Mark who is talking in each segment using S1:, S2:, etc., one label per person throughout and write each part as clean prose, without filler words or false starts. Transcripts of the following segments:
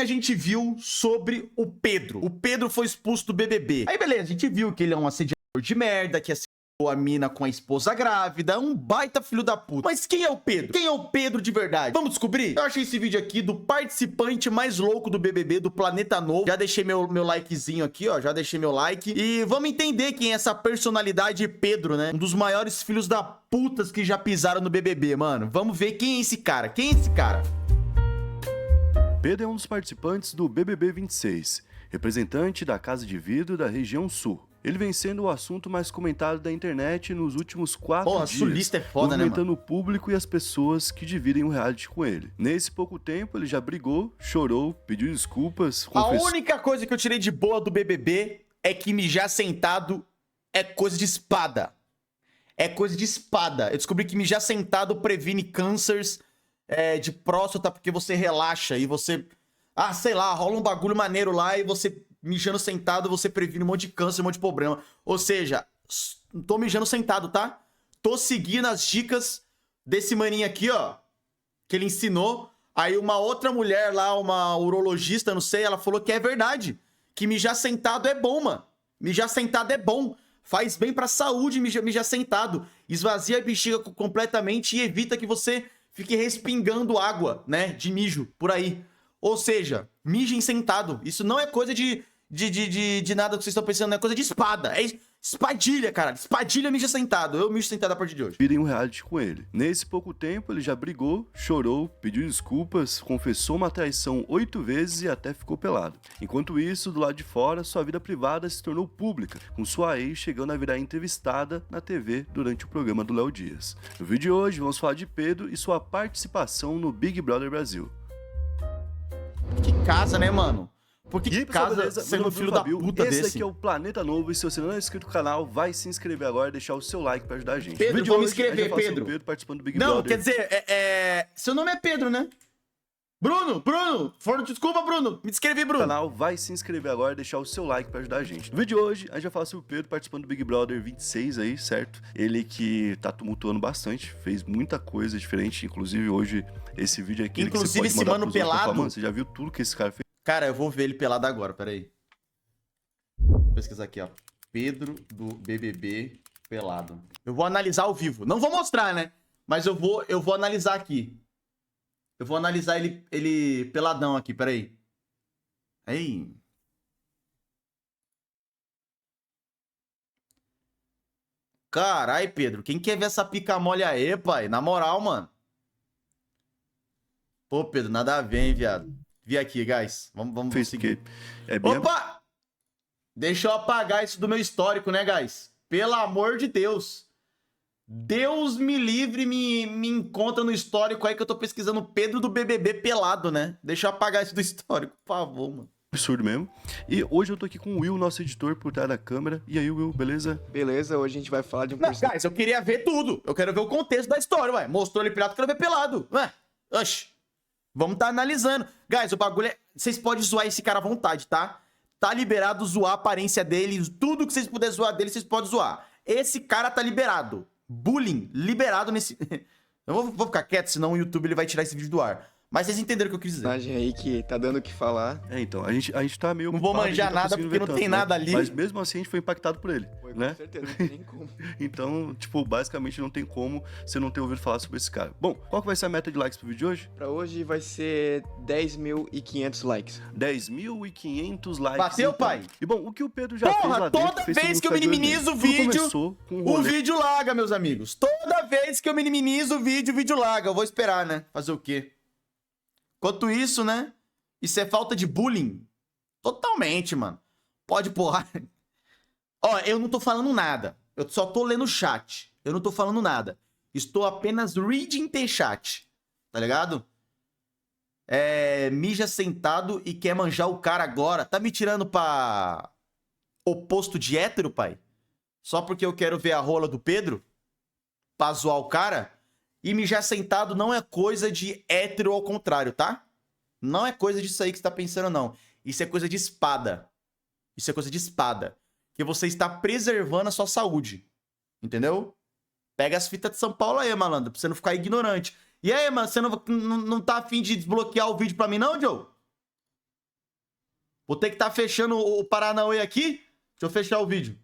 S1: a gente viu sobre o Pedro. O Pedro foi expulso do BBB. Aí beleza, a gente viu que ele é um assediador de merda, que assediou a mina com a esposa grávida, um baita filho da puta. Mas quem é o Pedro? Quem é o Pedro de verdade? Vamos descobrir? Eu achei esse vídeo aqui do participante mais louco do BBB, do Planeta Novo. Já deixei meu likezinho aqui, ó, já deixei meu like. E vamos entender quem é essa personalidade Pedro, né? Um dos maiores filhos da putas que já pisaram no BBB, mano. Vamos ver quem é esse cara. Quem é esse cara?
S2: Pedro é um dos participantes do BBB 26, representante da Casa de Vidro da região sul. Ele vem sendo o assunto mais comentado da internet nos últimos 4 dias,
S1: sulista é foda,
S2: movimentando
S1: né,
S2: o público e as pessoas que dividem o reality com ele. Nesse pouco tempo, ele já brigou, chorou, pediu desculpas, confessou...
S1: A única coisa que eu tirei de boa do BBB é que mijar sentado é coisa de espada. É coisa de espada. Eu descobri que mijar sentado previne cânceres de próstata, porque você relaxa e você... Ah, sei lá, rola um bagulho maneiro lá e você... Mijando sentado, você previne um monte de câncer, um monte de problema. Ou seja, tô mijando sentado, tá? Tô seguindo as dicas desse maninho aqui, ó. Que ele ensinou. Aí uma outra mulher lá, uma urologista, não sei, ela falou que é verdade. Que mijar sentado é bom, mano. Mijar sentado é bom. Faz bem pra saúde mijar sentado. Esvazia a bexiga completamente e evita que você fique respingando água, né? De mijo, por aí. Ou seja, mijem sentado. Isso não é coisa de nada que vocês estão pensando, não é coisa de espada. É espadilha, cara. Espadilha mija sentado. Eu mijo sentado a partir de hoje.
S2: Virem um reality com ele. Nesse pouco tempo, ele já brigou, chorou, pediu desculpas, confessou uma traição 8 vezes e até ficou pelado. Enquanto isso, do lado de fora, sua vida privada se tornou pública, com sua ex chegando a virar entrevistada na TV durante o programa do Léo Dias. No vídeo de hoje, vamos falar de Pedro e sua participação no Big Brother Brasil.
S1: Que casa, né, mano? Por que casa
S2: beleza?
S1: sendo um filho da puta
S2: esse
S1: desse?
S2: Esse aqui é o Planeta Novo e se você não é inscrito no canal, vai se inscrever agora e deixar o seu like pra ajudar a gente.
S1: Pedro, vou me inscrever, Pedro.
S2: Pedro participando do Big
S1: Não,
S2: Brother.
S1: quer dizer, seu nome é Pedro, né? Bruno, desculpa, Bruno. Me inscrevi, Bruno.
S2: No canal, vai se inscrever agora e deixar o seu like pra ajudar a gente. No vídeo de hoje, a gente vai falar sobre o Pedro participando do Big Brother 26 aí, certo? Ele que tá tumultuando bastante, fez muita coisa diferente, inclusive hoje, esse vídeo aqui...
S1: Inclusive esse mano pelado...
S2: Mano, você já viu tudo que esse cara fez?
S1: Cara, eu vou ver ele pelado agora, peraí. Vou pesquisar aqui, ó. Pedro do BBB pelado. Eu vou analisar ao vivo. Não vou mostrar, né? Mas eu vou analisar aqui. Eu vou analisar ele peladão aqui, peraí. Aí. Carai, Pedro. Quem quer ver essa pica mole aí, pai? Na moral, mano. Pô, Pedro, nada a ver, hein, viado. Vi aqui, guys. Vamos seguir. Opa! Deixa eu apagar isso do meu histórico, né, guys? Pelo amor de Deus. Deus me livre, me encontra no histórico aí que eu tô pesquisando Pedro do BBB pelado, né? Deixa eu apagar isso do histórico, por favor, mano.
S2: Absurdo mesmo. E hoje eu tô aqui com o Will, nosso editor, por trás da câmera. E aí, Will, beleza?
S3: Beleza, hoje a gente vai falar de um
S1: personagem. Guys, eu queria ver tudo. Eu quero ver o contexto da história, ué. Mostrou ele pelado, eu quero ver pelado. Ué, oxi. Vamos tá analisando. Guys, o bagulho é... Vocês podem zoar esse cara à vontade, tá? Tá liberado zoar a aparência dele. Tudo que vocês puderem zoar dele, vocês podem zoar. Esse cara tá liberado. Bullying liberado nesse... Eu vou ficar quieto, senão o YouTube ele vai tirar esse vídeo do ar. Mas vocês entenderam o que eu quis dizer.
S3: Personagem aí que tá dando o que falar.
S2: Então, a gente tá meio...
S1: Não vou manjar nada porque não tem nada ali.
S2: Mas mesmo assim a gente foi impactado por ele,
S3: Foi,
S2: né?
S3: Com certeza, não tem nem como.
S2: Então, tipo, basicamente não tem como você não ter ouvido falar sobre esse cara. Bom, qual que vai ser a meta de likes pro vídeo de hoje?
S3: Pra hoje vai ser 10.500 likes.
S2: 10.500 likes.
S1: Bateu,
S2: então.
S1: pai?
S2: E bom, o que o Pedro já fez lá dentro...
S1: Toda vez que eu minimizo o vídeo, o vídeo laga, meus amigos. Toda vez que eu minimizo o vídeo laga. Eu vou esperar, né? Fazer o quê? Enquanto isso, né? Isso é falta de bullying? Totalmente, mano. Pode porra. Ó, eu não tô falando nada. Eu só tô lendo o chat. Eu não tô falando nada. Estou apenas reading the chat. Tá ligado? Mija sentado e quer manjar o cara agora. Tá me tirando pra oposto de hétero, pai? Só porque eu quero ver a rola do Pedro? Pra zoar o cara? E mijar sentado não é coisa de hétero ao contrário, tá? Não é coisa disso aí que você tá pensando, não. Isso é coisa de espada. Isso é coisa de espada. Que você está preservando a sua saúde. Entendeu? Pega as fitas de São Paulo aí, malandro, pra você não ficar ignorante. E aí, mano, você não tá afim de desbloquear o vídeo pra mim, não, Joe? Vou ter que estar fechando o Paranauê aqui. Deixa eu fechar o vídeo.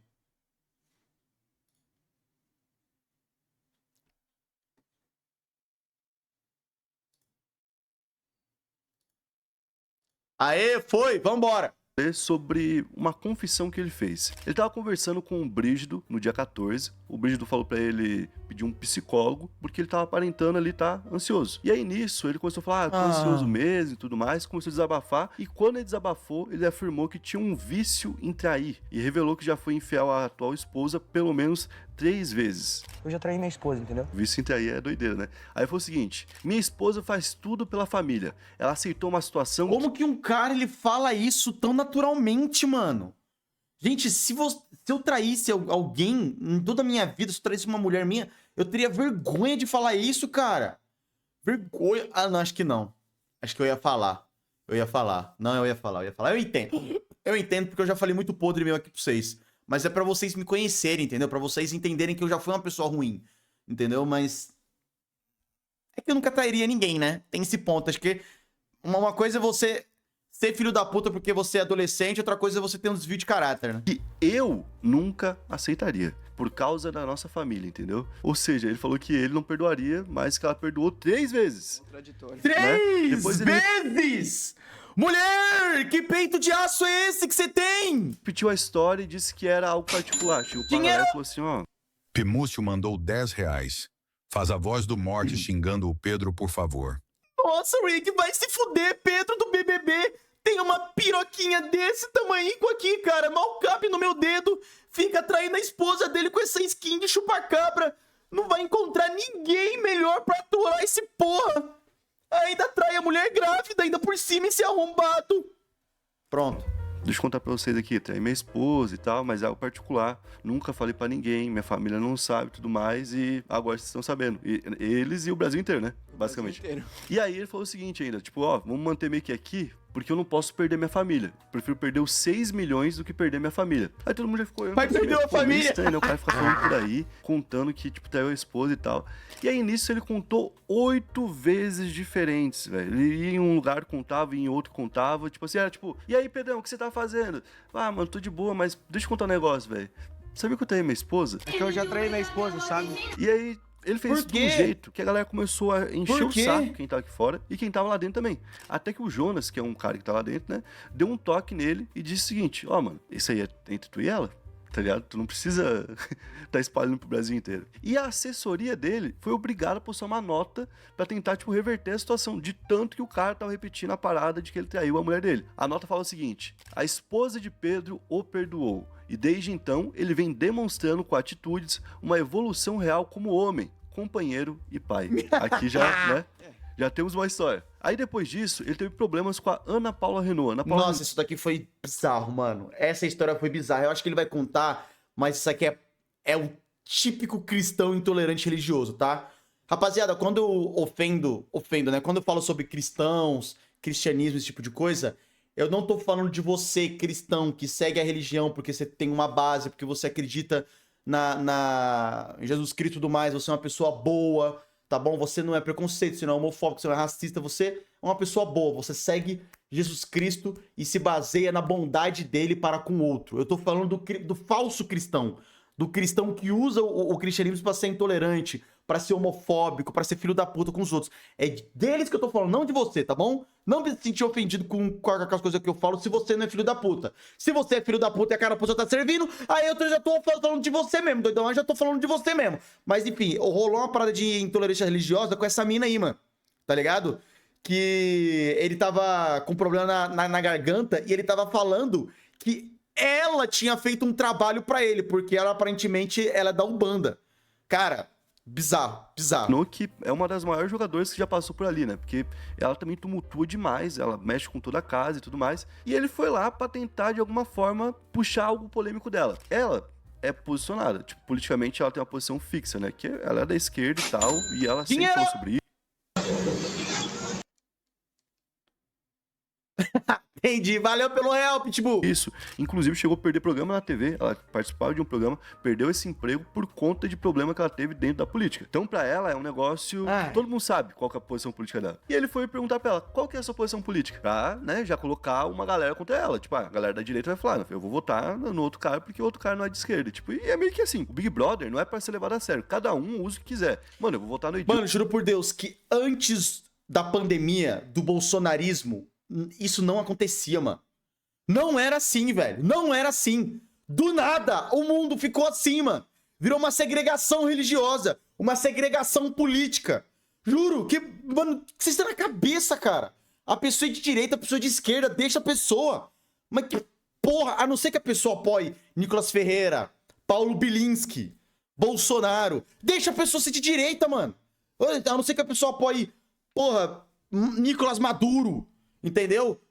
S1: Aê, foi, vambora.
S2: Sobre uma confissão que ele fez. Ele tava conversando com o Brígido no dia 14. O Brígido falou pra ele pedir um psicólogo, porque ele tava aparentando ali tá ansioso. E aí nisso, ele começou a falar, tô ansioso mesmo e tudo mais, começou a desabafar. E quando ele desabafou, ele afirmou que tinha um vício em trair. E revelou que já foi infiel à atual esposa pelo menos 3 vezes.
S4: Eu já traí minha esposa, entendeu?
S2: Vício em trair é doideira, né? Aí foi o seguinte, minha esposa faz tudo pela família. Ela aceitou uma situação...
S1: Como que um cara, ele fala isso tão naturalmente, mano? Gente, se eu traísse alguém em toda a minha vida, se eu traísse uma mulher minha, eu teria vergonha de falar isso, cara. Vergonha. Ah, não, acho que não. Acho que eu ia falar. Não, eu ia falar. Eu entendo. Eu entendo porque eu já falei muito podre meu aqui pra vocês. Mas é pra vocês me conhecerem, entendeu? Pra vocês entenderem que eu já fui uma pessoa ruim. Entendeu? Mas... é que eu nunca trairia ninguém, né? Tem esse ponto. Acho que uma coisa é você ser filho da puta porque você é adolescente, outra coisa é você ter um desvio de caráter, né?
S2: Que eu nunca aceitaria, por causa da nossa família, entendeu? Ou seja, ele falou que ele não perdoaria, mas que ela perdoou 3 vezes.
S3: Contraditório.
S1: 3
S2: Depois ele-
S1: vezes! Mulher, que peito de aço é esse que você tem?
S2: Repetiu a história e disse que era algo particular. Chegou pra
S1: Dinheiro!
S2: galera e falou assim, ó...
S5: Pimúcio mandou R$10. Faz a voz do Morte xingando o Pedro, por favor.
S1: Nossa, Rick, vai se fuder, Pedro do BBB. Tem uma piroquinha desse tamanhico aqui, cara. Mal cabe no meu dedo. Fica traindo a esposa dele com essa skin de chupacabra. Não vai encontrar ninguém melhor pra aturar esse porra. Ainda trai a mulher grávida, ainda por cima esse arrombado. Pronto.
S2: Deixa eu contar pra vocês aqui, traí minha esposa e tal, mas é algo particular. Nunca falei pra ninguém, minha família não sabe e tudo mais, e agora vocês estão sabendo. Eles e o Brasil inteiro, né? Basicamente.
S3: Inteiro.
S2: E aí ele falou o seguinte ainda, tipo, ó, vamos manter meio que aqui, porque eu não posso perder minha família. Prefiro perder os 6 milhões do que perder minha família. Aí todo mundo já ficou...
S1: Mas perdeu a família!
S2: Meio estranho, né? O cara fica falando por aí, contando que, tipo, traiu a esposa e tal. E aí nisso ele contou 8 vezes diferentes, velho. Ele ia em um lugar, contava, ia em outro, contava. Tipo assim, era tipo, e aí, Pedrão, o que você tá fazendo? Ah, mano, tô de boa, mas deixa eu contar um negócio, velho. Sabia que eu traí minha esposa?
S4: É que eu já traí minha esposa, sabe?
S2: E aí... ele fez
S1: Por
S2: isso de um
S1: quê?
S2: jeito que a galera começou a encher
S1: Por
S2: o
S1: quê?
S2: saco, quem tava aqui fora, e quem tava lá dentro também. Até que o Jonas, que é um cara que tá lá dentro, né, deu um toque nele e disse o seguinte, ó, mano, isso aí é entre tu e ela, tá ligado? Tu não precisa tá espalhando pro Brasil inteiro. E a assessoria dele foi obrigada a postar uma nota pra tentar, tipo, reverter a situação, de tanto que o cara tava repetindo a parada de que ele traiu a mulher dele. A nota fala o seguinte, a esposa de Pedro o perdoou, e desde então ele vem demonstrando com atitudes uma evolução real como homem, companheiro e pai. Aqui já, né? Já temos uma história. Aí depois disso, ele teve problemas com a Ana Paula Renault. Ana Paula
S1: Nossa, isso daqui foi bizarro, mano. Essa história foi bizarra. Eu acho que ele vai contar, mas isso aqui é o típico cristão intolerante religioso, tá? Rapaziada, quando eu ofendo, né? Quando eu falo sobre cristãos, cristianismo, esse tipo de coisa, eu não tô falando de você, cristão, que segue a religião porque você tem uma base, porque você acredita em Jesus Cristo e tudo mais, você é uma pessoa boa, tá bom? Você não é preconceito, você não é homofóbico, você não é racista, você é uma pessoa boa, você segue Jesus Cristo e se baseia na bondade dele para com o outro. Eu tô falando do falso cristão, do cristão que usa o cristianismo para ser intolerante, para ser homofóbico, para ser filho da puta com os outros. É deles que eu tô falando, não de você, tá bom? Não me sentir ofendido com as coisas que eu falo se você não é filho da puta. Se você é filho da puta e a cara da pessoa tá servindo, aí eu já tô falando de você mesmo, doidão. Eu já tô falando de você mesmo. Mas enfim, rolou uma parada de intolerância religiosa com essa mina aí, mano. Tá ligado? Que ele tava com problema na garganta e ele tava falando que ela tinha feito um trabalho pra ele, porque ela aparentemente ela é da Umbanda. Cara, bizarro, bizarro.
S2: Renault, que é uma das maiores jogadoras que já passou por ali, né? Porque ela também tumultua demais, ela mexe com toda a casa e tudo mais. E ele foi lá pra tentar, de alguma forma, puxar algo polêmico dela. Ela é posicionada, tipo, politicamente ela tem uma posição fixa, né? Que ela é da esquerda e tal, e ela sempre falou sobre isso.
S1: Entendi. Valeu pelo help, Pitbull.
S2: Isso. Inclusive, chegou a perder programa na TV. Ela participava de um programa, perdeu esse emprego por conta de problema que ela teve dentro da política. Então, pra ela, é um negócio... Todo mundo sabe qual que é a posição política dela. E ele foi perguntar pra ela, qual que é a sua posição política? Pra, né, já colocar uma galera contra ela. Tipo, a galera da direita vai falar, eu vou votar no outro cara porque o outro cara não é de esquerda. Tipo, e é meio que assim, o Big Brother não é pra ser levado a sério. Cada um usa o que quiser. Mano, eu vou votar no idiota.
S1: Mano, juro por Deus que antes da pandemia, do bolsonarismo, isso não acontecia, mano. Não era assim, velho. Não era assim. Do nada, o mundo ficou assim, mano. Virou uma segregação religiosa. Uma segregação política. Juro, que... Mano, o que vocês têm na cabeça, cara? A pessoa é de direita, a pessoa é de esquerda, deixa a pessoa. Mas que porra, a não ser que a pessoa apoie Nicolas Ferreira, Paulo Bilinski, Bolsonaro. Deixa a pessoa ser de direita, mano. A não ser que a pessoa apoie, porra, Nicolas Maduro. Entendeu?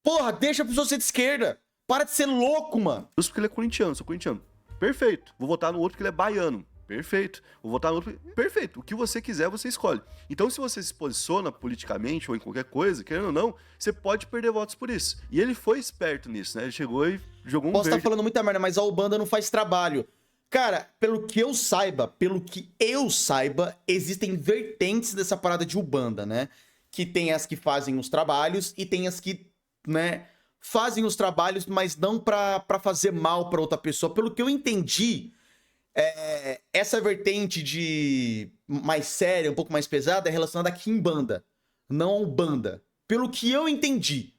S1: Porra, deixa a pessoa ser de esquerda. Para de ser louco, mano.
S2: Isso porque ele é corintiano, sou corintiano. Perfeito. Vou votar no outro porque ele é baiano. Perfeito. Vou votar no outro. Perfeito. O que você quiser, você escolhe. Então, se você se posiciona politicamente ou em qualquer coisa, querendo ou não, você pode perder votos por isso. E ele foi esperto nisso, né? Ele chegou e jogou um
S1: Posso
S2: verde.
S1: estar falando muita merda, mas a Ubanda não faz trabalho. Cara, pelo que eu saiba, existem vertentes dessa parada de Ubanda, né? Que tem as que fazem os trabalhos e tem as que, né, fazem os trabalhos, mas não pra fazer mal pra outra pessoa. Pelo que eu entendi, essa vertente de mais séria, um pouco mais pesada, é relacionada a Kimbanda, não a Umbanda. Pelo que eu entendi.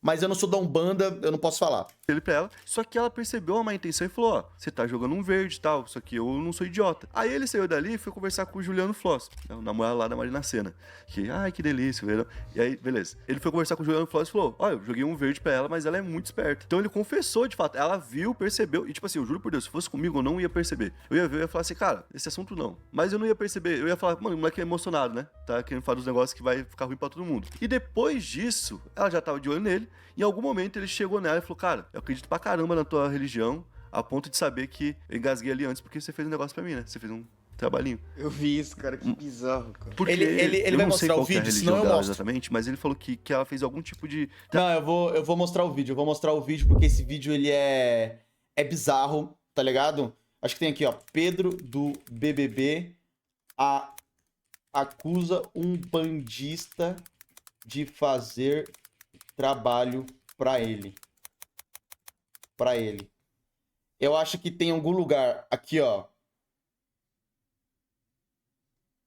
S1: Mas eu não sou da Umbanda, eu não posso falar.
S2: Ele pra ela, só que ela percebeu a má intenção e falou, ó, você tá jogando um verde e tal, só que eu não sou idiota. Aí ele saiu dali e foi conversar com o Juliano Floss, o namorado lá da Marina Sena, que, ai, que delícia, velho. E aí, beleza. Ele foi conversar com o Juliano Floss e falou, ó, eu joguei um verde pra ela, mas ela é muito esperta. Então ele confessou, de fato, ela viu, percebeu, e tipo assim, eu juro por Deus, se fosse comigo, eu não ia perceber. Eu ia ver, eu ia falar assim, cara, esse assunto não. Mas eu não ia perceber, eu ia falar, mano, o moleque é emocionado, né? Tá querendo falar dos negócios que vai ficar ruim pra todo mundo. E depois disso, ela já tava de olho nele, e em algum momento ele chegou nela e falou, cara, eu acredito pra caramba na tua religião, a ponto de saber que eu engasguei ali antes porque você fez um negócio pra mim, né? Você fez um trabalhinho.
S3: Eu vi isso, cara, que bizarro, cara.
S2: Porque
S1: Ele
S2: eu
S1: vai
S2: não sei
S1: mostrar o
S2: qual que é a
S1: vídeo,
S2: religião
S1: senão eu
S2: dela
S1: mostro.
S2: exatamente, mas ele falou que ela fez algum tipo de...
S1: Não, eu vou mostrar o vídeo. Eu vou mostrar o vídeo porque esse vídeo, ele é bizarro, tá ligado? Acho que tem aqui, ó. Pedro do BBB acusa um bandista de fazer trabalho pra ele. Eu acho que tem algum lugar aqui, ó.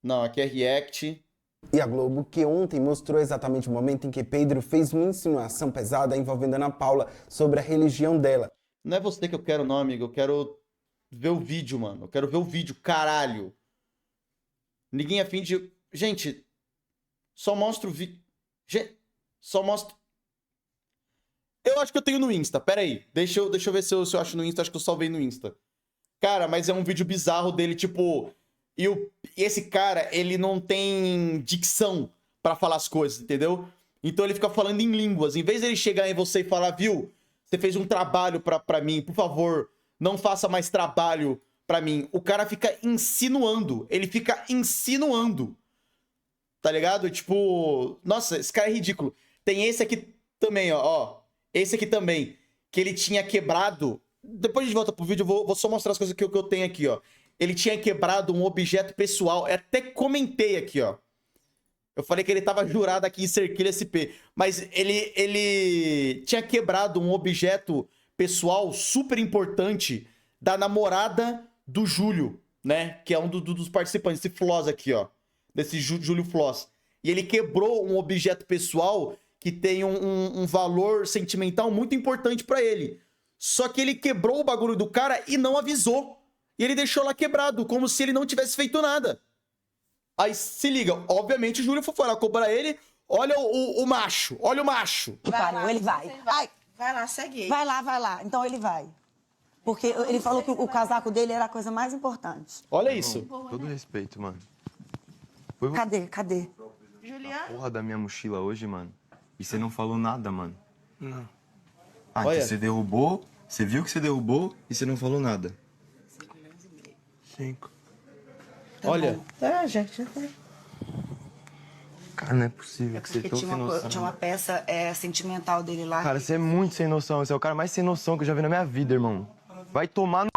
S1: Não, aqui é React.
S6: E a Globo, que ontem mostrou exatamente o momento em que Pedro fez uma insinuação pesada envolvendo Ana Paula sobre a religião dela.
S1: Não é você que eu quero, não, amigo. Eu quero ver o vídeo, mano. Eu quero ver o vídeo, caralho. Ninguém é afim de... Gente, só mostra o vídeo. Gente, só mostra... Eu acho que eu tenho no Insta, pera aí. Deixa eu ver se eu acho no Insta, acho que eu salvei no Insta. Cara, mas é um vídeo bizarro dele, tipo... E esse cara, ele não tem dicção pra falar as coisas, entendeu? Então ele fica falando em línguas. Em vez dele chegar em você e falar, viu, você fez um trabalho pra mim, por favor, não faça mais trabalho pra mim. O cara fica insinuando. Ele fica insinuando. Tá ligado? Tipo, nossa, esse cara é ridículo. Tem esse aqui também, ó. Esse aqui também, que ele tinha quebrado... Depois a gente volta pro vídeo, eu vou só mostrar as coisas que eu tenho aqui, ó. Ele tinha quebrado um objeto pessoal. Eu até comentei aqui, ó. Eu falei que ele tava jurado aqui em Cerquilho SP. Mas ele tinha quebrado um objeto pessoal super importante da namorada do Júlio, né? Que é um dos participantes, esse Floss aqui, ó. Desse Júlio Floss. E ele quebrou um objeto pessoal que tem um valor sentimental muito importante pra ele. Só que ele quebrou o bagulho do cara e não avisou. E ele deixou lá quebrado, como se ele não tivesse feito nada. Aí, se liga, obviamente o Júlio foi lá cobrar ele. Olha o macho, olha o macho.
S7: Pariu, ele vai. Ai,
S8: Vai lá, segue ele.
S7: vai lá. Então ele vai. Porque ele falou que o casaco dele era a coisa mais importante.
S1: Olha isso.
S9: Todo respeito, mano.
S7: Cadê?
S8: Juliana?
S9: Porra da minha mochila hoje, mano. E você não falou nada, mano.
S4: Não.
S9: Ah,
S1: Olha.
S9: então você derrubou, você viu que você derrubou e você não falou nada.
S4: 5.
S1: Olha.
S8: Tá, gente.
S9: Cara, não é possível que você
S7: Porque
S9: tão sem noção.
S7: tinha uma peça sentimental dele lá.
S9: Cara, você é muito sem noção. Você é o cara mais sem noção que eu já vi na minha vida, irmão. Vai tomar no...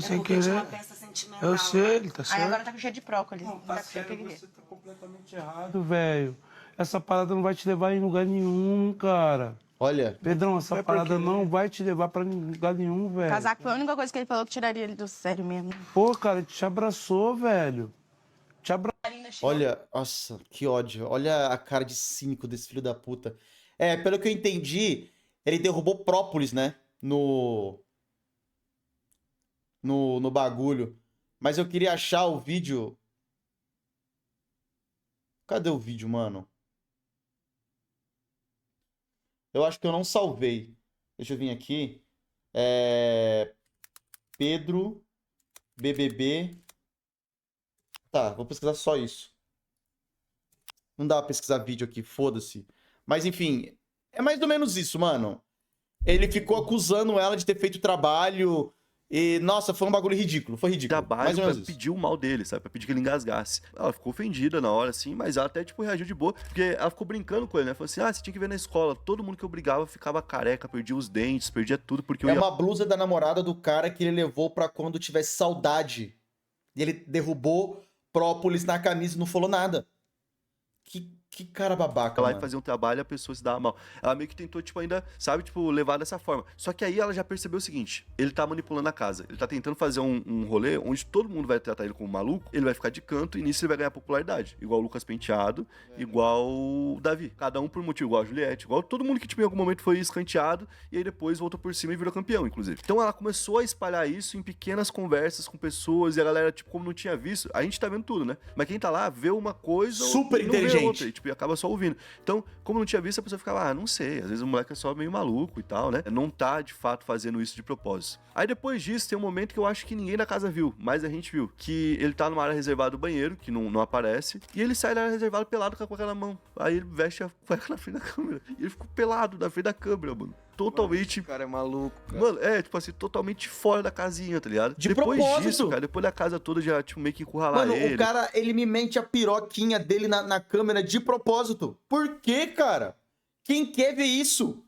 S4: Sem
S7: Porque tinha uma
S4: querer.
S7: peça sentimental.
S4: Eu sei, ele tá
S7: Aí
S4: certo.
S7: agora tá com cheio de prócolis.
S4: Tá certo, você tá completamente errado, velho. Essa parada não vai te levar em lugar nenhum, cara.
S1: Olha,
S4: Pedrão, essa parada não vai te levar pra lugar nenhum, velho.
S8: Casaco foi a única coisa que ele falou que tiraria ele do sério mesmo.
S4: Pô, cara, ele te abraçou, velho. Te abraçou.
S1: olha, nossa, que ódio. Olha a cara de cínico desse filho da puta. Pelo que eu entendi, ele derrubou própolis, né? No bagulho. Mas eu queria achar o vídeo. Cadê o vídeo, mano? Eu acho que eu não salvei. Deixa eu vir aqui. Pedro BBB. Tá, vou pesquisar só isso. Não dá pra pesquisar vídeo aqui, foda-se. Mas enfim, é mais ou menos isso, mano. Ele ficou acusando ela de ter feito trabalho. E, nossa, foi um bagulho ridículo. Foi ridículo.
S2: Trabalho
S1: Mais ou
S2: pra
S1: menos isso.
S2: pedir o mal dele, sabe? Pra pedir que ele engasgasse. Ela ficou ofendida na hora, assim, mas ela até, tipo, reagiu de boa. Porque ela ficou brincando com ele, né? Falou assim, você tinha que ver na escola. Todo mundo que eu brigava ficava careca, perdia os dentes, perdia tudo, porque eu
S1: É
S2: ia...
S1: uma blusa da namorada do cara que ele levou pra quando tivesse saudade. E ele derrubou própolis na camisa e não falou nada. Que cara babaca,
S2: lá e
S1: mano.
S2: fazer um trabalho e a pessoa se dava mal. Ela meio que tentou, tipo, ainda, sabe, tipo, levar dessa forma. Só que aí ela já percebeu o seguinte, ele tá manipulando a casa. Ele tá tentando fazer um rolê onde todo mundo vai tratar ele como maluco, ele vai ficar de canto e nisso ele vai ganhar popularidade. Igual o Lucas Penteado, igual o Davi. Cada um por motivo, igual a Juliette, igual todo mundo que, tipo, em algum momento foi escanteado e aí depois voltou por cima e virou campeão, inclusive. Então ela começou a espalhar isso em pequenas conversas com pessoas e a galera, tipo, como não tinha visto, a gente tá vendo tudo, né? Mas quem tá lá vê uma coisa
S1: Super
S2: e não vê
S1: inteligente.
S2: outra, e, tipo, e acaba só ouvindo. Então, como não tinha visto, a pessoa ficava, não sei, às vezes o moleque é só meio maluco e tal, né? Não tá, de fato, fazendo isso de propósito. Aí depois disso, tem um momento que eu acho que ninguém da casa viu, mas a gente viu, que ele tá numa área reservada do banheiro, que não aparece, e ele sai da área reservada pelado com a cueca na mão. Aí ele veste a cueca na frente da câmera. E ele ficou pelado na frente da câmera, mano. Totalmente...
S3: O cara é maluco, cara.
S2: Mano, tipo assim, totalmente fora da casinha, tá ligado?
S1: De
S2: depois
S1: propósito.
S2: disso, cara, depois da casa toda já, tipo, meio que encurralar
S1: Mano,
S2: ele.
S1: o cara, ele me mente a piroquinha dele na câmera de propósito. Por quê, cara? Quem quer ver isso?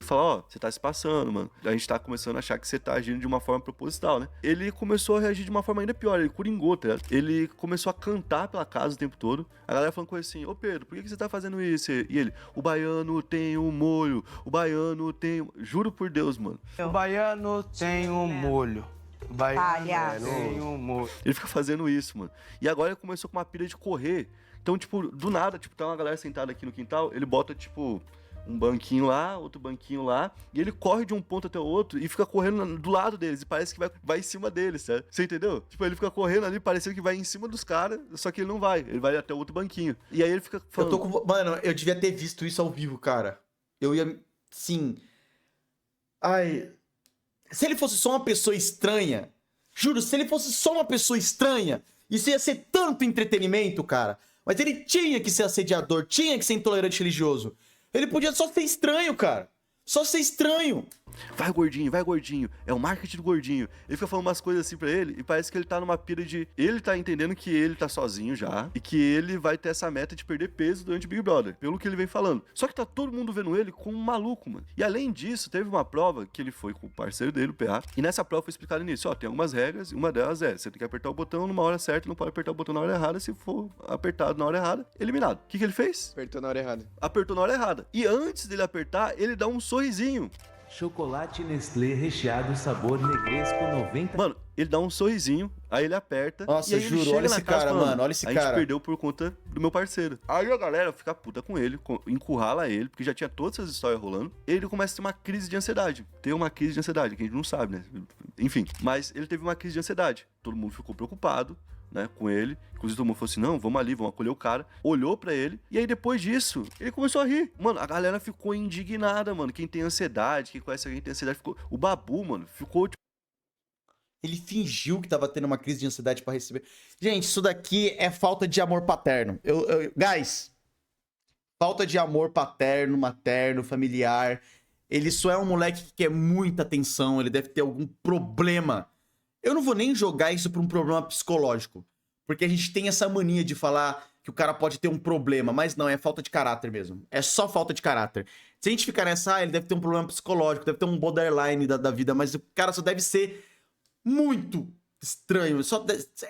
S2: Fala, você tá se passando, mano. A gente tá começando a achar que você tá agindo de uma forma proposital, né? Ele começou a reagir de uma forma ainda pior, ele coringou, tá ligado? Ele começou a cantar pela casa o tempo todo. A galera falando coisa assim, ô Pedro, por que você tá fazendo isso? E ele, o baiano tem um molho, o baiano tem... Juro por Deus, mano.
S4: O baiano tem um molho. O baiano
S8: Palhaço.
S4: tem um molho.
S2: Ele fica fazendo isso, mano. E agora ele começou com uma pilha de correr. Então, tipo, do nada, tipo, tá uma galera sentada aqui no quintal, ele bota, tipo... um banquinho lá, outro banquinho lá, e ele corre de um ponto até o outro e fica correndo do lado deles, e parece que vai em cima deles, certo? Você entendeu? Tipo, ele fica correndo ali, parecendo que vai em cima dos caras, só que ele não vai, ele vai até o outro banquinho. E aí ele fica falando...
S1: Mano, eu devia ter visto isso ao vivo, cara. Eu ia... Sim. Ai... Se ele fosse só uma pessoa estranha... Juro, se ele fosse só uma pessoa estranha, isso ia ser tanto entretenimento, cara. Mas ele tinha que ser assediador, tinha que ser intolerante religioso. Ele podia só ser estranho, cara. Só ser estranho.
S2: Vai gordinho, é o marketing do gordinho. Ele fica falando umas coisas assim pra ele e parece que ele tá numa pira de... Ele tá entendendo que ele tá sozinho já e que ele vai ter essa meta de perder peso durante o Big Brother, pelo que ele vem falando. Só que tá todo mundo vendo ele como um maluco, mano. E além disso, teve uma prova que ele foi com o parceiro dele, o PA, e nessa prova foi explicado nisso, tem algumas regras e uma delas é, você tem que apertar o botão numa hora certa e não pode apertar o botão na hora errada. Se for apertado na hora errada, eliminado. O que ele fez?
S3: Apertou na hora errada.
S2: Apertou na hora errada. E antes dele apertar, ele dá um sorrisinho.
S10: Chocolate Nestlé recheado sabor negresco 90.
S2: Mano, ele dá um sorrisinho, aí ele aperta.
S1: Nossa,
S2: e aí ele
S1: juro,
S2: chega
S1: olha
S2: na
S1: esse
S2: casa
S1: cara,
S2: falando,
S1: mano, olha esse
S2: a
S1: cara.
S2: gente perdeu por conta do meu parceiro. Aí a galera fica puta com ele, encurrala ele, porque já tinha todas essas histórias rolando. Ele começa a ter uma crise de ansiedade. Tem uma crise de ansiedade, que a gente não sabe, né? Enfim, mas ele teve uma crise de ansiedade. Todo mundo ficou preocupado, né, com ele. Inclusive todo mundo falou assim, não, vamos ali, vamos acolher o cara. Olhou pra ele, e aí depois disso, ele começou a rir. Mano, a galera ficou indignada, mano. Quem tem ansiedade, quem conhece alguém que tem ansiedade, ficou... O Babu, mano, ficou, tipo...
S1: Ele fingiu que tava tendo uma crise de ansiedade pra receber. Gente, isso daqui é falta de amor paterno. Guys, falta de amor paterno, materno, familiar. Ele só é um moleque que quer muita atenção, ele deve ter algum problema. Eu não vou nem jogar isso pra um problema psicológico. Porque a gente tem essa mania de falar, que o cara pode ter um problema, mas não, é falta de caráter mesmo. É só falta de caráter. Se a gente ficar nessa, ele deve ter um problema psicológico, deve ter um borderline da vida, mas o cara só deve ser muito estranho.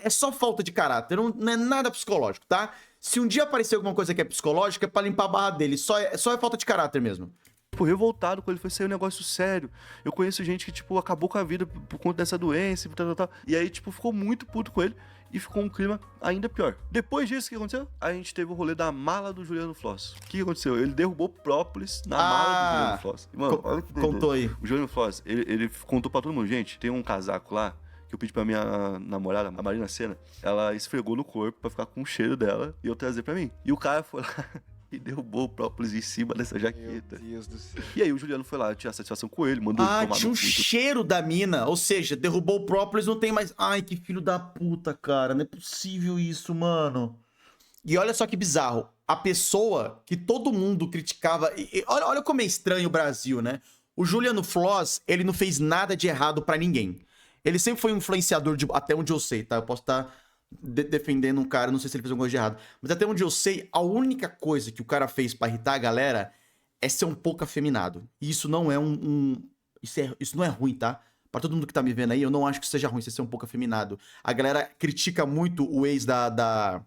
S1: É só falta de caráter, não é nada psicológico, tá? Se um dia aparecer alguma coisa que é psicológica, é pra limpar a barra dele. Só é falta de caráter mesmo.
S2: Tipo, revoltado quando ele foi sair um negócio sério. Eu conheço gente que, tipo, acabou com a vida por conta dessa doença e tal. E aí, tipo, ficou muito puto com ele e ficou um clima ainda pior. Depois disso, o que aconteceu? A gente teve o rolê da mala do Juliano Floss. O que aconteceu? Ele derrubou própolis na mala do Juliano Floss. E, mano, olha que doideira.
S1: Contou aí.
S2: O Juliano Floss, ele contou pra todo mundo. Gente, tem um casaco lá que eu pedi pra minha namorada, a Marina Senna. Ela esfregou no corpo pra ficar com o cheiro dela e eu trazer pra mim. E o cara foi lá e derrubou o própolis em cima dessa jaqueta.
S3: Meu Deus do céu.
S2: E aí o Juliano foi lá, tinha satisfação com ele, mandou ele tomar
S1: tinha um
S2: no cu.
S1: cheiro da mina. Ou seja, derrubou o própolis, não tem mais... Ai, que filho da puta, cara. Não é possível isso, mano. E olha só que bizarro. A pessoa que todo mundo criticava... olha como é estranho o Brasil, né? O Juliano Floss, ele não fez nada de errado pra ninguém. Ele sempre foi um influenciador, até onde eu sei, tá? Eu posso estar defendendo um cara, não sei se ele fez alguma coisa de errado. Mas até onde eu sei, a única coisa que o cara fez pra irritar a galera é ser um pouco afeminado. E isso não é isso não é ruim, tá? Pra todo mundo que tá me vendo aí, eu não acho que seja ruim você ser um pouco afeminado. A galera critica muito o ex da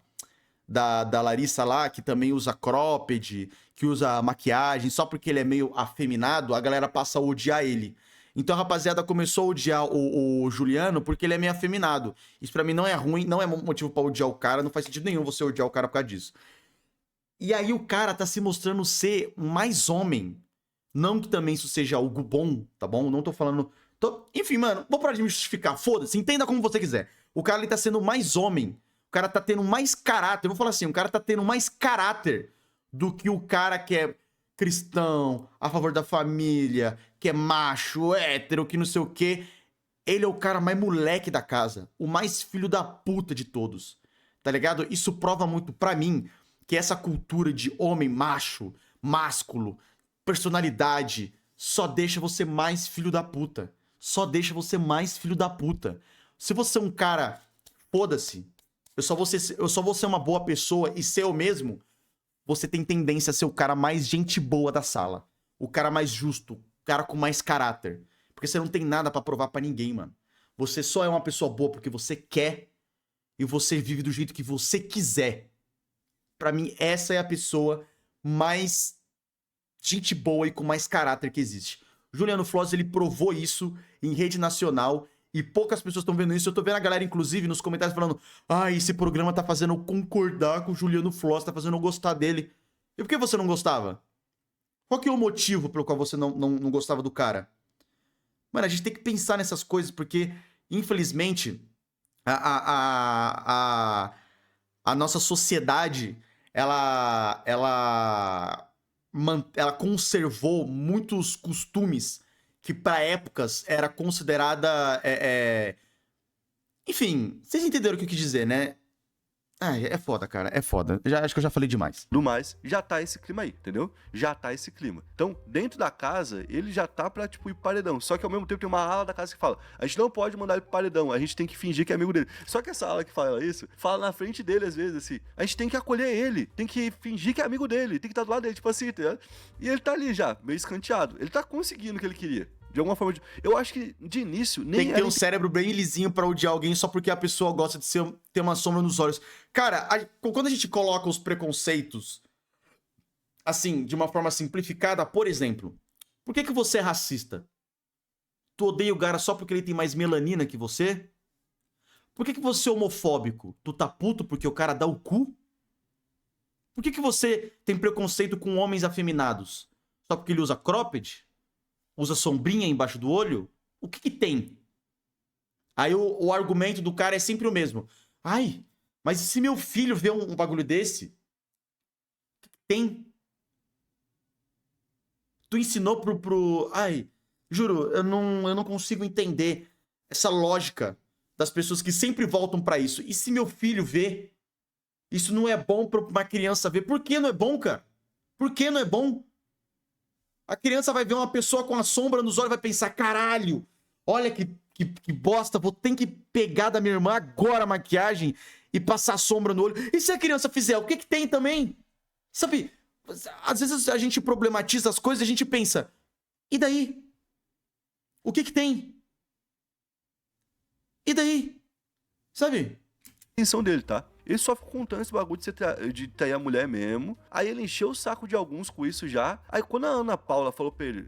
S1: Larissa lá, que também usa cropped, que usa maquiagem. Só porque ele é meio afeminado, a galera passa a odiar ele. Então a rapaziada começou a odiar o Juliano porque ele é meio afeminado. Isso pra mim não é ruim, não é motivo pra odiar o cara, não faz sentido nenhum você odiar o cara por causa disso. E aí o cara tá se mostrando ser mais homem. Não que também isso seja algo bom, tá bom? Não tô falando... Enfim, mano, vou parar de me justificar, foda-se, entenda como você quiser. O cara ele tá sendo mais homem, o cara tá tendo mais caráter, eu vou falar assim, o cara tá tendo mais caráter do que o cara que é cristão, a favor da família, que é macho, hétero, que não sei o quê. Ele é o cara mais moleque da casa, o mais filho da puta de todos, tá ligado? Isso prova muito pra mim que essa cultura de homem macho, másculo, personalidade, só deixa você mais filho da puta. Só deixa você mais filho da puta. Se você é um cara, foda-se, eu só vou ser uma boa pessoa e ser eu mesmo, você tem tendência a ser o cara mais gente boa da sala. O cara mais justo, o cara com mais caráter. Porque você não tem nada pra provar pra ninguém, mano. Você só é uma pessoa boa porque você quer e você vive do jeito que você quiser. Pra mim, essa é a pessoa mais gente boa e com mais caráter que existe. Juliano Floss, ele provou isso em rede nacional e poucas pessoas estão vendo isso. Eu tô vendo a galera, inclusive, nos comentários falando: esse programa tá fazendo eu concordar com o Juliano Floss, tá fazendo eu gostar dele. E por que você não gostava? Qual que é o motivo pelo qual você não gostava do cara? Mano, a gente tem que pensar nessas coisas, porque, infelizmente, a nossa sociedade, ela conservou muitos costumes que para épocas era considerada... Enfim, vocês entenderam o que eu quis dizer, né? É foda, cara, é foda. Acho que eu já falei demais.
S2: Do mais, já tá esse clima aí, entendeu? Já tá esse clima. Então, dentro da casa, ele já tá pra, tipo, ir pro paredão. Só que ao mesmo tempo tem uma ala da casa que fala: a gente não pode mandar ele pro paredão, a gente tem que fingir que é amigo dele. Só que essa ala que fala isso, fala na frente dele, às vezes, assim: a gente tem que acolher ele, tem que fingir que é amigo dele, tem que estar do lado dele, tipo assim, tá ligado? E ele tá ali já, meio escanteado. Ele tá conseguindo o que ele queria. De alguma forma, eu acho que de início nem
S1: tem que ter um cérebro bem lisinho pra odiar alguém só porque a pessoa gosta de ter uma sombra nos olhos. Cara, quando a gente coloca os preconceitos assim, de uma forma simplificada, por exemplo, por que você é racista? Tu odeia o cara só porque ele tem mais melanina que você? Por que você é homofóbico? Tu tá puto porque o cara dá o cu? Por que você tem preconceito com homens afeminados? Só porque ele usa cropped? Usa sombrinha embaixo do olho? O que tem? Aí o argumento do cara é sempre o mesmo. Mas e se meu filho vê um bagulho desse? O que tem? Tu ensinou pro... Juro, eu não consigo entender essa lógica das pessoas que sempre voltam pra isso. E se meu filho vê? Isso não é bom pra uma criança ver. Por que não é bom, cara? Por que não é bom? A criança vai ver uma pessoa com a sombra nos olhos e vai pensar: caralho, olha que bosta, ter que pegar da minha irmã agora a maquiagem e passar sombra no olho. E se a criança fizer, o que que tem também? Sabe, às vezes a gente problematiza as coisas e a gente pensa, e daí? O que que tem? E daí? Sabe?
S2: Intenção dele, tá? Ele só ficou contando esse bagulho de trair a mulher mesmo. Aí ele encheu o saco de alguns com isso já. Aí quando a Ana Paula falou pra ele,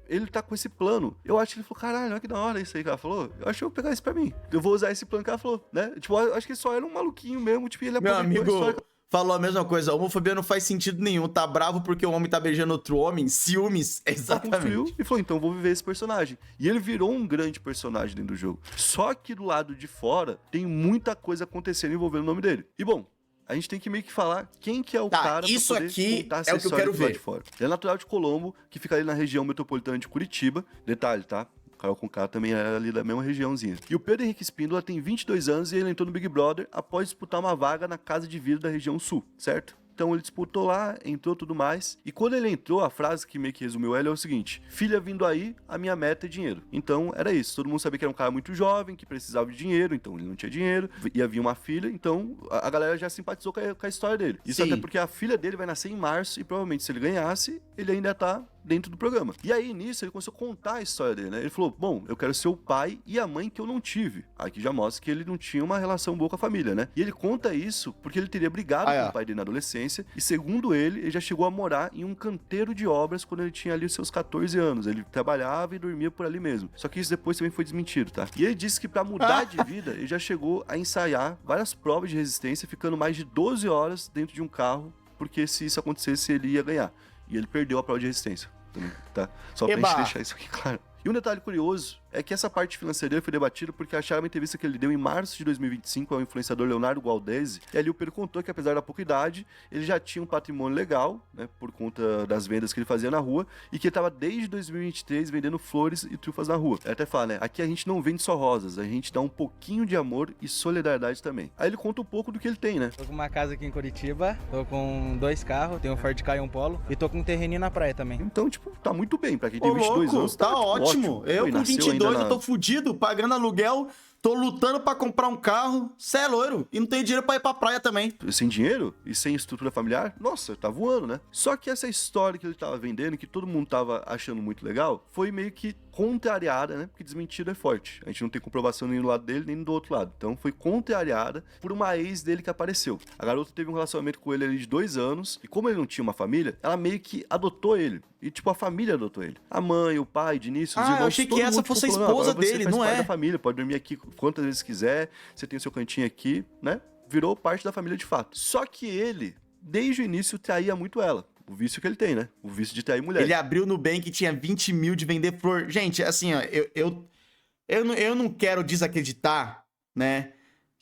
S2: ele tá com esse plano. Eu acho que ele falou, caralho, olha que da hora isso aí que ela falou. Eu acho que eu vou pegar isso pra mim. Eu vou usar esse plano que ela falou, né? Tipo, eu acho que ele só era um maluquinho mesmo. Tipo, ele
S1: Meu
S2: aproveitou
S1: amigo
S2: a história.
S1: falou a mesma coisa. Homofobia não faz sentido nenhum. Tá bravo porque o homem tá beijando outro homem. Ciúmes. Exatamente.
S2: E falou, então vou viver esse personagem. E ele virou um grande personagem dentro do jogo. Só que do lado de fora, tem muita coisa acontecendo envolvendo o nome dele. E bom, a gente tem que meio que falar quem que é o cara pra
S1: isso
S2: poder
S1: aqui
S2: contar essa
S1: é o que eu
S2: história
S1: quero
S2: do lado
S1: ver.
S2: de fora. Ele é natural de Colombo, que fica ali na região metropolitana de Curitiba. Detalhe, tá? Carol Conká também era ali da mesma regiãozinha. E o Pedro Henrique Espíndola tem 22 anos e ele entrou no Big Brother após disputar uma vaga na Casa de Vidro da região sul, certo? Então ele disputou lá, entrou tudo mais. E quando ele entrou, a frase que meio que resumiu ele é o seguinte: filha vindo aí, a minha meta é dinheiro. Então era isso. Todo mundo sabia que era um cara muito jovem, que precisava de dinheiro, então ele não tinha dinheiro. Ia vir uma filha, então a galera já simpatizou com a história dele. Isso
S1: Sim.
S2: até porque a filha dele vai nascer em março e provavelmente se ele ganhasse, ele ainda tá dentro do programa. E aí, nisso, ele começou a contar a história dele, né? Ele falou, bom, eu quero ser o pai e a mãe que eu não tive. Aqui já mostra que ele não tinha uma relação boa com a família, né? E ele conta isso porque ele teria brigado com o pai dele na adolescência e, segundo ele já chegou a morar em um canteiro de obras quando ele tinha ali os seus 14 anos. Ele trabalhava e dormia por ali mesmo. Só que isso depois também foi desmentido, tá? E ele disse que pra mudar de vida, ele já chegou a ensaiar várias provas de resistência, ficando mais de 12 horas dentro de um carro, porque se isso acontecesse, ele ia ganhar. E ele perdeu a prova de resistência também, tá? Só pra gente deixar isso aqui claro. E um detalhe curioso é que essa parte financeira dele foi debatida porque acharam uma entrevista que ele deu em março de 2025 ao influenciador Leonardo Gualdesi, e ali o Pedro contou que apesar da pouca idade, ele já tinha um patrimônio legal, né, por conta das vendas que ele fazia na rua, e que ele estava desde 2023 vendendo flores e trufas na rua. Ele até fala, né, aqui a gente não vende só rosas, a gente dá um pouquinho de amor e solidariedade também. Aí ele conta um pouco do que ele tem, né?
S11: Tô com uma casa aqui em Curitiba, tô com 2 carros, tenho um Ford Ka e um Polo, e tô com um terreninho na praia também.
S2: Então, tipo, tá muito bem, pra quem tem
S1: Ô,
S2: 22
S1: louco,
S2: anos,
S1: tá
S2: tipo,
S1: ótimo. Eu
S2: Pô,
S1: com
S2: nasceu
S1: 22
S2: ainda
S1: eu tô fudido, pagando aluguel, tô lutando pra comprar um carro. Cê é loiro. E não tenho dinheiro pra ir pra praia também.
S2: Sem dinheiro e sem estrutura familiar, nossa, tá voando, né? Só que essa história que ele tava vendendo, que todo mundo tava achando muito legal, foi meio que contrariada, né? Porque desmentido é forte. A gente não tem comprovação nem do lado dele, nem do outro lado. Então foi contrariada por uma ex dele que apareceu. A garota teve um relacionamento com ele ali de 2 anos, e como ele não tinha uma família, ela meio que adotou ele. E, tipo, a família adotou ele. A mãe, o pai, de início, os irmãos...
S1: eu achei que essa fosse a esposa dele, não é?
S2: Você faz parte da família, pode dormir aqui quantas vezes quiser, você tem o seu cantinho aqui, né? Virou parte da família de fato. Só que ele, desde o início, traía muito ela. O vício que ele tem, né? O vício de trair mulher.
S1: Ele abriu no Nubank e tinha 20 mil de vender flor. Gente, assim, ó, eu não quero desacreditar, né?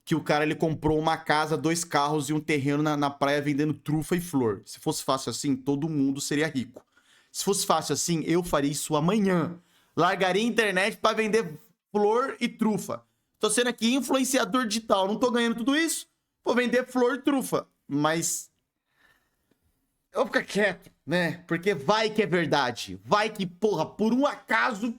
S1: Que o cara, ele comprou uma casa, 2 carros e um terreno na praia vendendo trufa e flor. Se fosse fácil assim, todo mundo seria rico. Se fosse fácil assim, eu faria isso amanhã. Largaria a internet pra vender flor e trufa. Tô sendo aqui influenciador digital, não tô ganhando tudo isso. Vou vender flor e trufa. Mas... eu vou ficar quieto, né? Porque vai que é verdade. Vai que, porra, por um acaso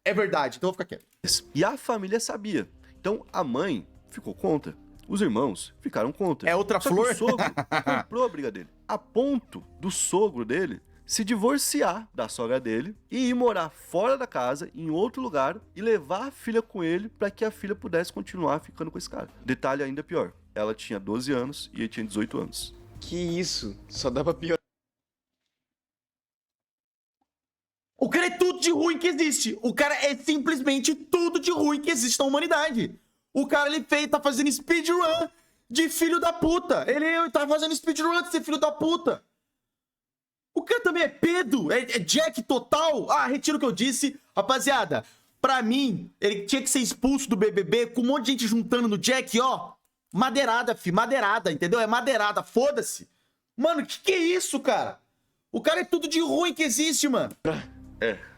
S1: é verdade. Então eu vou ficar quieto.
S2: E a família sabia. Então a mãe ficou contra. Os irmãos ficaram contra.
S1: É outra
S2: Só
S1: flor?
S2: Que o sogro comprou a briga dele. A ponto do sogro dele se divorciar da sogra dele e ir morar fora da casa, em outro lugar, e levar a filha com ele para que a filha pudesse continuar ficando com esse cara. Detalhe ainda pior. Ela tinha 12 anos e ele tinha 18 anos.
S3: Que isso? Só dá pra piorar.
S1: O cara é tudo de ruim que existe. O cara é simplesmente tudo de ruim que existe na humanidade. O cara, ele tá fazendo speedrun de filho da puta. Ele tá fazendo speedrun de ser filho da puta. O cara também é pedo, é Jack total. Ah, retiro o que eu disse. Rapaziada, pra mim, ele tinha que ser expulso do BBB com um monte de gente juntando no Jack, ó. Madeirada, fi, madeirada, entendeu? É madeirada, foda-se. Mano, que é isso, cara? O cara é tudo de ruim que existe, mano.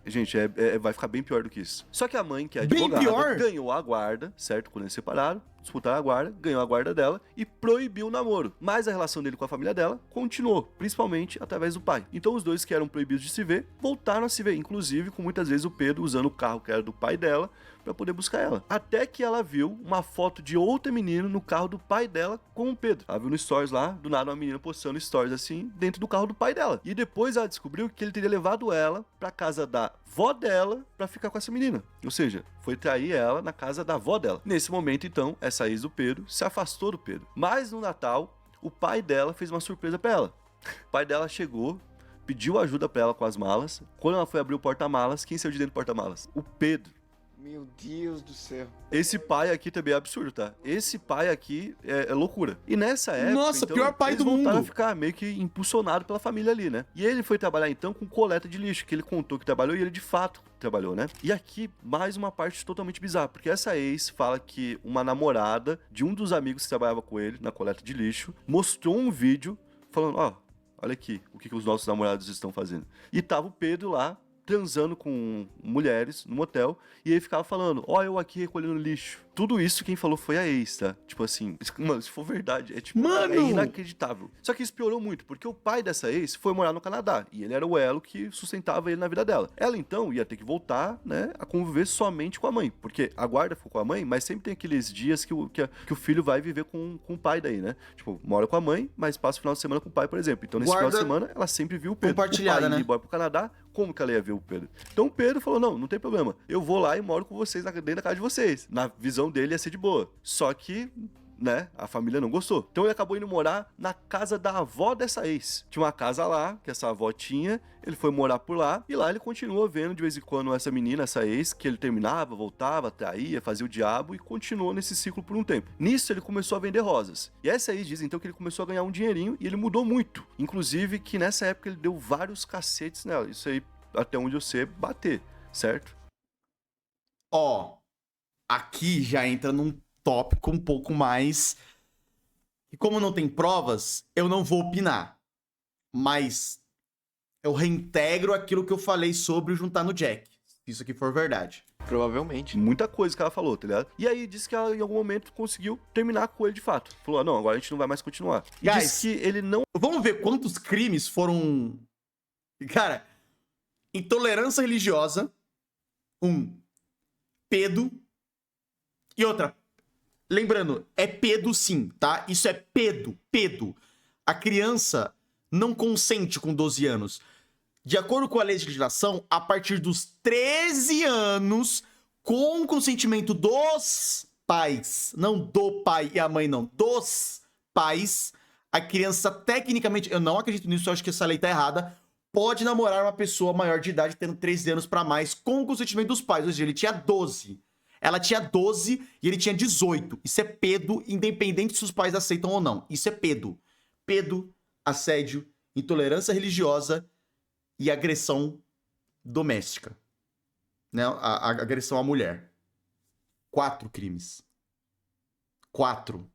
S2: Gente, vai ficar bem pior do que isso. Só que a mãe, que é
S1: Bem
S2: advogada,
S1: pior?
S2: ganhou a guarda, certo? Quando eles separaram. disputar a guarda, ganhou a guarda dela e proibiu o namoro. Mas a relação dele com a família dela continuou, principalmente através do pai. Então os dois que eram proibidos de se ver, voltaram a se ver, inclusive com muitas vezes o Pedro usando o carro que era do pai dela pra poder buscar ela. Até que ela viu uma foto de outra menina no carro do pai dela com o Pedro. Ela viu no stories lá, do nada uma menina postando stories assim, dentro do carro do pai dela. E depois ela descobriu que ele teria levado ela pra casa da vó dela pra ficar com essa menina. Ou seja, foi trair ela na casa da avó dela. Nesse momento, então, essa ex do Pedro se afastou do Pedro. Mas no Natal, o pai dela fez uma surpresa pra ela. O pai dela chegou, pediu ajuda pra ela com as malas. Quando ela foi abrir o porta-malas, quem saiu de dentro do porta-malas? O Pedro.
S3: Meu Deus do céu.
S2: Esse pai aqui também é absurdo, tá? Esse pai aqui é loucura. E nessa época,
S1: Nossa,
S2: então,
S1: pior pai
S2: eles
S1: do
S2: voltaram
S1: mundo.
S2: a ficar meio que impulsionado pela família ali, né? E ele foi trabalhar então com coleta de lixo, que ele contou que trabalhou e ele de fato trabalhou, né? E aqui, mais uma parte totalmente bizarra, porque essa ex fala que uma namorada de um dos amigos que trabalhava com ele na coleta de lixo mostrou um vídeo falando, ó, olha aqui, o que os nossos namorados estão fazendo. E tava o Pedro lá, transando com mulheres no motel, e ele ficava falando, ó, eu aqui recolhendo lixo. Tudo isso quem falou foi a ex, tá? Tipo assim, mano, se for verdade, é tipo,
S1: Mano!
S2: é inacreditável. Só que isso piorou muito, porque o pai dessa ex foi morar no Canadá, e ele era o elo que sustentava ele na vida dela. Ela, então, ia ter que voltar, né, a conviver somente com a mãe, porque a guarda ficou com a mãe, mas sempre tem aqueles dias que o filho vai viver com o pai daí, né? Tipo, mora com a mãe, mas passa o final de semana com o pai, por exemplo. Então, nesse
S1: Guarda
S2: final de semana, ela sempre viu o Pedro.
S1: compartilhada,
S2: o pai
S1: né?
S2: ia embora pro Canadá, como que ela ia ver o Pedro? Então o Pedro falou, não tem problema, eu vou lá e moro com vocês dentro da casa de vocês. Na visão dele ia ser de boa. Só que, né, a família não gostou. Então ele acabou indo morar na casa da avó dessa ex. Tinha uma casa lá, que essa avó tinha, ele foi morar por lá, e lá ele continuou vendo de vez em quando essa menina, essa ex, que ele terminava, voltava, traía, fazia o diabo, e continuou nesse ciclo por um tempo. Nisso ele começou a vender rosas. E essa ex diz então que ele começou a ganhar um dinheirinho, e ele mudou muito. Inclusive que nessa época ele deu vários cacetes nela. Isso aí, até onde eu sei, bater, certo?
S1: Ó, aqui já entra num tópico um pouco mais... E como não tem provas, eu não vou opinar. Mas eu reintegro aquilo que eu falei sobre juntar no Jack. Se isso aqui for verdade.
S3: Provavelmente.
S2: Muita coisa que ela falou, tá ligado? E aí disse que ela em algum momento conseguiu terminar com ele de fato. Falou, ah, não, agora a gente não vai mais continuar. E
S1: Guys,
S2: disse que ele não...
S1: Vamos ver quantos crimes foram... Cara, intolerância religiosa. Pedo. E outra. Lembrando, é pedo sim, tá? Isso é pedo. A criança não consente com 12 anos. De acordo com a legislação, a partir dos 13 anos, com o consentimento dos pais, não do pai e a mãe, não, dos pais, a criança tecnicamente, eu não acredito nisso, eu acho que essa lei tá errada, pode namorar uma pessoa maior de idade tendo 13 anos pra mais com o consentimento dos pais. Ou seja, ele tinha 12. Ela tinha 12 e ele tinha 18. Isso é pedo, independente se os pais aceitam ou não. Isso é pedo. Pedo, assédio, intolerância religiosa e agressão doméstica. Né? A agressão à mulher. 4 crimes. 4.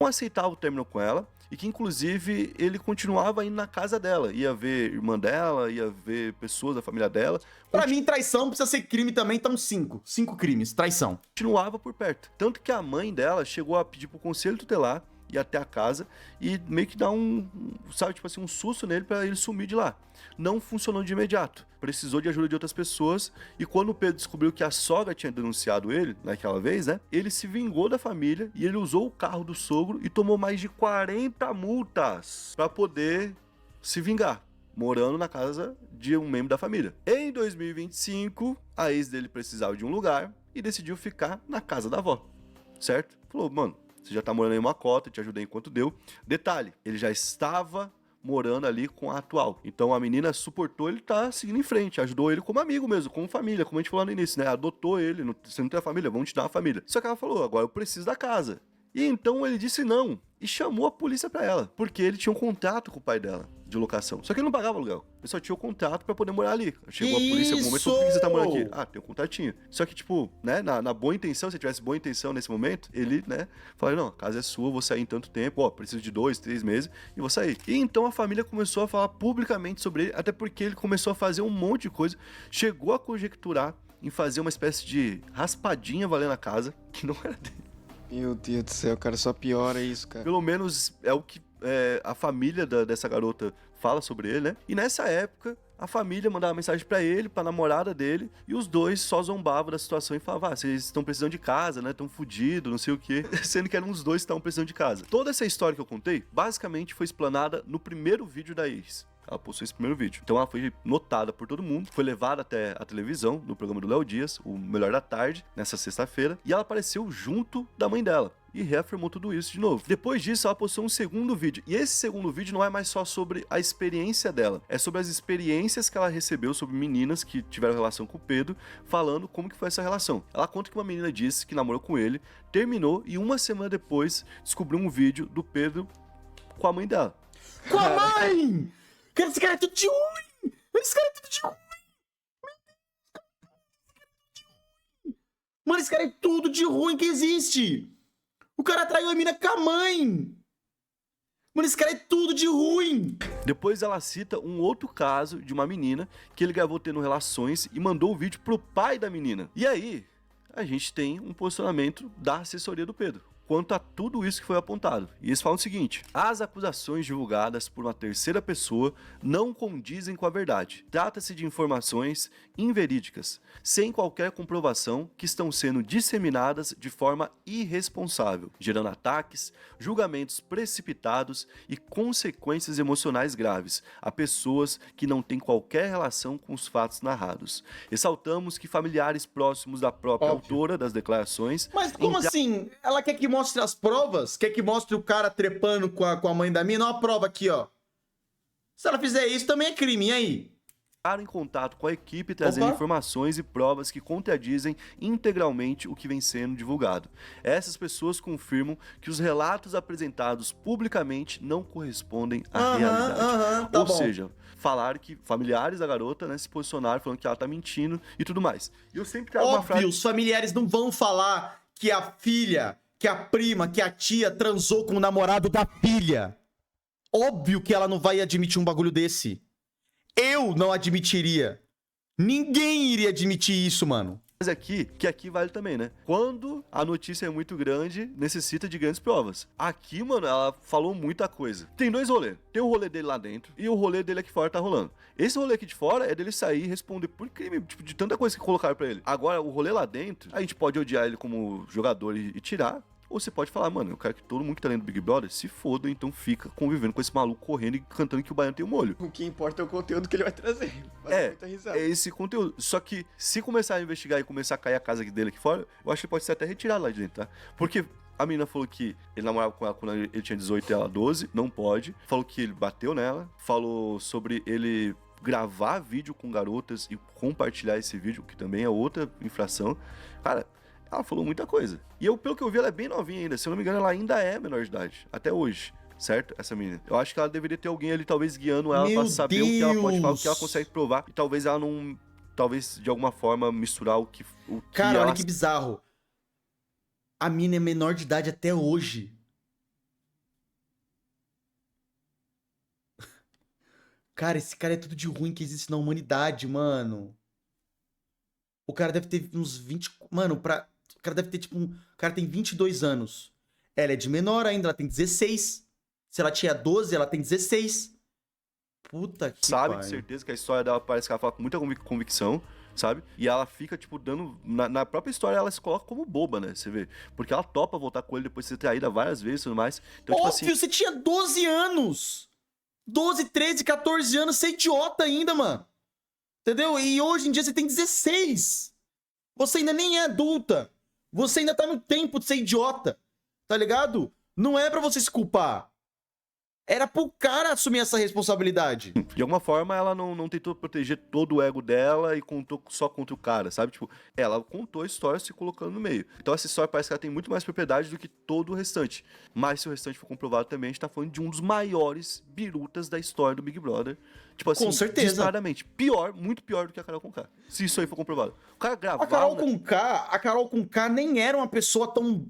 S2: não aceitava o término com ela e que, inclusive, ele continuava indo na casa dela. Ia ver irmã dela, ia ver pessoas da família dela.
S1: Pra mim, traição precisa ser crime também, então 5. 5 crimes, traição.
S2: Continuava por perto. Tanto que a mãe dela chegou a pedir pro conselho tutelar ir até a casa e meio que dar sabe, tipo assim, um susto nele pra ele sumir de lá. Não funcionou de imediato. Precisou de ajuda de outras pessoas e quando o Pedro descobriu que a sogra tinha denunciado ele, naquela vez, né, ele se vingou da família e ele usou o carro do sogro e tomou mais de 40 multas pra poder se vingar, morando na casa de um membro da família. Em 2025, a ex dele precisava de um lugar e decidiu ficar na casa da avó, certo? Falou, mano, você já tá morando em uma cota, te ajudei enquanto deu. Detalhe, ele já estava morando ali com a atual. Então a menina suportou ele tá seguindo em frente, ajudou ele como amigo mesmo, como família, como a gente falou no início, né? Adotou ele, você não tem a família, vamos te dar uma família. Só que ela falou, agora eu preciso da casa. E então ele disse não e chamou a polícia pra ela, porque ele tinha um contrato com o pai dela de locação. Só que ele não pagava aluguel. Ele só tinha o contrato pra poder morar ali. Chegou a polícia em algum momento, por que você tá morando aqui? Ah, tem um contratinho. Só que, tipo, né, na boa intenção, se tivesse boa intenção nesse momento, ele, né, falou, não, a casa é sua, vou sair em tanto tempo, ó, preciso de 2, 3 meses e vou sair. E então a família começou a falar publicamente sobre ele, até porque ele começou a fazer um monte de coisa, chegou a conjecturar em fazer uma espécie de raspadinha valendo a casa, que não era dele.
S3: Meu Deus do céu, cara, só piora isso, cara.
S2: Pelo menos é o que a família dessa garota fala sobre ele, né? E nessa época, a família mandava mensagem pra ele, pra namorada dele, e os dois só zombavam da situação e falavam, vocês estão precisando de casa, né? Estão fudidos, não sei o quê. Sendo que eram os dois que estavam precisando de casa. Toda essa história que eu contei, basicamente foi explanada no primeiro vídeo da ex. Ela postou esse primeiro vídeo. Então ela foi notada por todo mundo, foi levada até a televisão, no programa do Léo Dias, o Melhor da Tarde, nessa sexta-feira, e ela apareceu junto da mãe dela. E reafirmou tudo isso de novo. Depois disso, ela postou um segundo vídeo. E esse segundo vídeo não é mais só sobre a experiência dela. É sobre as experiências que ela recebeu sobre meninas que tiveram relação com o Pedro, falando como que foi essa relação. Ela conta que uma menina disse que namorou com ele, terminou e uma semana depois descobriu um vídeo do Pedro com a mãe dela.
S1: Com a mãe! Cara, esse cara é tudo de ruim! Esse cara é tudo de ruim! Mano, esse cara é tudo de ruim que existe! O cara traiu a mina com a mãe! Mano, esse cara é tudo de ruim!
S2: Depois ela cita um outro caso de uma menina que ele gravou tendo relações e mandou o vídeo pro pai da menina. E aí, a gente tem um posicionamento da assessoria do Pedro quanto a tudo isso que foi apontado. E eles falam o seguinte: as acusações divulgadas por uma terceira pessoa não condizem com a verdade. Trata-se de informações inverídicas, sem qualquer comprovação, que estão sendo disseminadas de forma irresponsável, gerando ataques, julgamentos precipitados e consequências emocionais graves a pessoas que não têm qualquer relação com os fatos narrados. Ressaltamos que familiares próximos da própria autora das declarações...
S1: Mas como assim? Ela quer que mostre as provas? Quer que mostre o cara trepando com a mãe da mina? Olha a prova aqui, ó. Se ela fizer isso, também é crime, e aí?
S2: Em contato com a equipe, trazendo informações e provas que contradizem integralmente o que vem sendo divulgado. Essas pessoas confirmam que os relatos apresentados publicamente não correspondem à realidade.
S1: Tá
S2: Ou
S1: bom.
S2: seja, falaram que familiares da garota, né, se posicionaram falando que ela tá mentindo e tudo mais. E eu sempre trago uma
S1: Óbvio,
S2: frase...
S1: os familiares não vão falar que a filha, que a prima, que a tia transou com o namorado da filha. Óbvio que ela não vai admitir um bagulho desse. Eu não admitiria. Ninguém iria admitir isso, mano.
S2: Mas aqui vale também, né? Quando a notícia é muito grande, necessita de grandes provas. Aqui, mano, ela falou muita coisa. Tem dois rolês. Tem o rolê dele lá dentro e o rolê dele aqui fora tá rolando. Esse rolê aqui de fora é dele sair e responder por crime, tipo, de tanta coisa que colocaram pra ele. Agora, o rolê lá dentro, a gente pode odiar ele como jogador e tirar. Ou você pode falar, mano, eu quero que todo mundo que tá dentro do Big Brother se foda, então fica convivendo com esse maluco correndo e cantando que o baiano tem um molho.
S3: O que importa é o conteúdo que ele vai trazer.
S2: É esse conteúdo. Só que se começar a investigar e começar a cair a casa dele aqui fora, eu acho que pode ser até retirado lá de dentro, tá? Porque a menina falou que ele namorava com ela quando ele tinha 18 e ela 12, não pode. Falou que ele bateu nela, falou sobre ele gravar vídeo com garotas e compartilhar esse vídeo, que também é outra infração. Cara, ela falou muita coisa. E eu, pelo que eu vi, ela é bem novinha ainda. Se eu não me engano, ela ainda é menor de idade. Até hoje. Certo? Essa menina. Eu acho que ela deveria ter alguém ali, talvez, guiando ela pra saber o que ela pode falar, o que ela consegue provar. E talvez ela não... Talvez, de alguma forma, misturar o que
S1: Cara,
S2: ela...
S1: olha que bizarro. A mina é menor de idade até hoje. Cara, esse cara é tudo de ruim que existe na humanidade, mano. O cara deve ter uns 20... Mano, o cara deve ter, tipo... O cara tem 22 anos. Ela é de menor ainda, ela tem 16. Se ela tinha 12, ela tem 16. Puta que
S2: sabe,
S1: pai.
S2: de certeza, que a história dela parece que ela fala com muita convicção, sabe? E ela fica, tipo, dando... Na própria história, ela se coloca como boba, né? Você vê. Porque ela topa voltar com ele depois de ser traída várias vezes e tudo mais. Então,
S1: Óbvio,
S2: tipo assim...
S1: você tinha 12 anos. 12, 13, 14 anos, você é idiota ainda, mano. Entendeu? E hoje em dia você tem 16. Você ainda nem é adulta. Você ainda tá no tempo de ser idiota. Tá ligado? Não é pra você se culpar. Era pro cara assumir essa responsabilidade.
S2: De alguma forma, ela não tentou proteger todo o ego dela e contou só contra o cara, sabe? Tipo, ela contou a história se colocando no meio. Então essa história parece que ela tem muito mais propriedade do que todo o restante. Mas se o restante for comprovado também, a gente tá falando de um dos maiores birutas da história do Big Brother. Tipo assim,
S1: com certeza.
S2: disparadamente. Pior, muito pior do que a Carol Conká. Se isso aí for comprovado. O cara gravava...
S1: A Carol Conká nem era uma pessoa tão...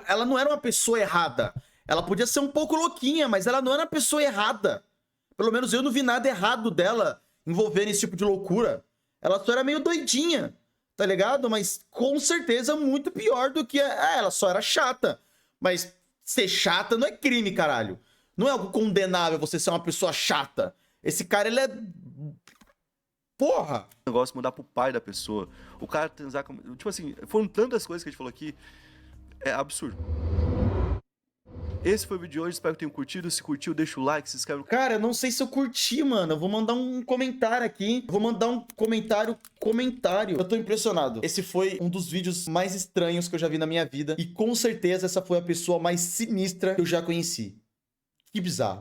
S1: Ela não era uma pessoa errada. Ela podia ser um pouco louquinha, mas ela não era uma pessoa errada. Pelo menos eu não vi nada errado dela envolvendo esse tipo de loucura. Ela só era meio doidinha, tá tá ligado? Mas com certeza muito pior do que... ela só era chata. Mas ser chata não é crime, caralho. Não é algo condenável você ser uma pessoa chata. Esse cara, ele é... Porra!
S2: O negócio mudar pro pai da pessoa. O cara transar com... Tipo assim, foram tantas coisas que a gente falou aqui. É absurdo. Esse foi o vídeo de hoje, espero que tenham curtido. Se curtiu, deixa o like, se inscreve.
S1: Cara, eu não sei se eu curti, mano. Eu vou mandar um comentário aqui. Eu vou mandar um comentário. Eu tô impressionado. Esse foi um dos vídeos mais estranhos que eu já vi na minha vida. E com certeza essa foi a pessoa mais sinistra que eu já conheci. Que bizarro.